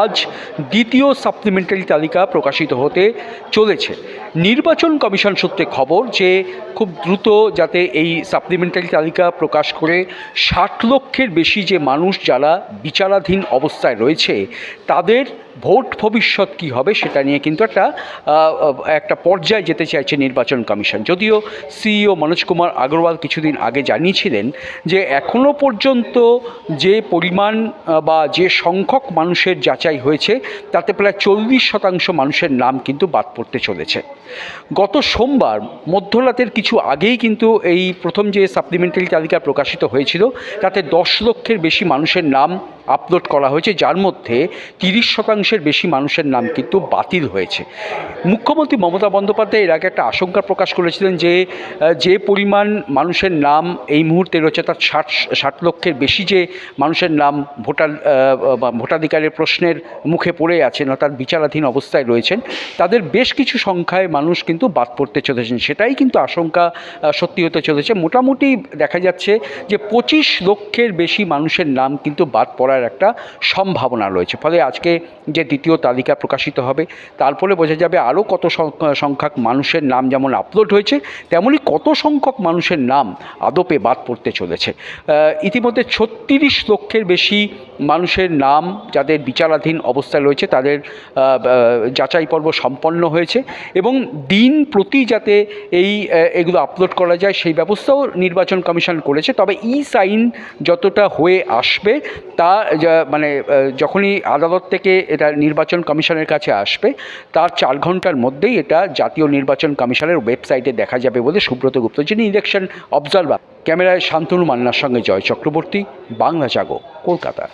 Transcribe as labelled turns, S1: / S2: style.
S1: আজ দ্বিতীয় সাপ্লিমেন্টারি তালিকা প্রকাশিত হতে চলেছে। নির্বাচন কমিশন সূত্রে খবর যে খুব দ্রুত যাতে এই সাপ্লিমেন্টারি তালিকা প্রকাশ করে 60 লক্ষের বেশি যে মানুষ যারা বিচারাধীন অবস্থায় রয়েছে তাদের ভোট ভবিষ্যৎ কী হবে সেটা নিয়ে কিন্তু একটা পর্যায়ে যেতে চাইছে নির্বাচন কমিশন। যদিও সিইও মনোজ কুমার আগরওয়াল কিছুদিন আগে জানিয়েছিলেন যে এখনও পর্যন্ত যে পরিমাণ বা যে সংখ্যক মানুষের যাচাই হয়েছে তাতে প্রায় 40% মানুষের নাম কিন্তু বাদ পড়তে চলেছে। গত সোমবার মধ্যরাতের কিছু আগেই কিন্তু এই প্রথম যে সাপ্লিমেন্টারি তালিকা প্রকাশিত হয়েছিল তাতে 10 লক্ষের বেশি মানুষের নাম আপলোড করা হয়েছে, যার মধ্যে 30% বেশি মানুষের নাম কিন্তু বাতিল হয়েছে। মুখ্যমন্ত্রী মমতা বন্দ্যোপাধ্যায় এর আগে একটা আশঙ্কা প্রকাশ করেছিলেন যে পরিমাণ মানুষের নাম এই মুহূর্তে রয়েছে তার 60 লক্ষের বেশি যে মানুষের নাম ভোটাধিকারের প্রশ্নের মুখে পড়ে আছেন অর্থাৎ বিচারাধীন অবস্থায় রয়েছেন তাদের বেশ কিছু সংখ্যায় মানুষ কিন্তু বাদ পড়তে চলেছেন। সেটাই কিন্তু আশঙ্কা সত্যি হতে চলেছে। মোটামুটি দেখা যাচ্ছে যে 25 লক্ষের বেশি মানুষের নাম কিন্তু বাদ পড়ার একটা সম্ভাবনা রয়েছে। ফলে আজকে যে দ্বিতীয় তালিকা প্রকাশিত হবে তারপরে বোঝা যাবে আরও কত সংখ্যক মানুষের নাম যেমন আপলোড হয়েছে তেমনই কত সংখ্যক মানুষের নাম আদপে বাদ পড়তে চলেছে। ইতিমধ্যে 36 লক্ষের বেশি মানুষের নাম যাদের বিচারাধীন অবস্থায় রয়েছে তাদের যাচাই পর্ব সম্পন্ন হয়েছে এবং দিন প্রতি যাতে এগুলো আপলোড করা যায় সেই ব্যবস্থাও নির্বাচন কমিশন করেছে। তবে সাইন যতটা হয়ে আসবে তা যখনই আদালত থেকে এটা নির্বাচন কমিশনের কাছে আসবে তার 4 ঘন্টার মধ্যেই এটা জাতীয় নির্বাচন কমিশনের ওয়েবসাইটে দেখা যাবে বলে সুব্রত গুপ্ত, যিনি ইলেকশন অবজারভার। ক্যামেরায় শান্তনু মান্নার সঙ্গে জয় চক্রবর্তী, বাংলা জাগো, কলকাতা।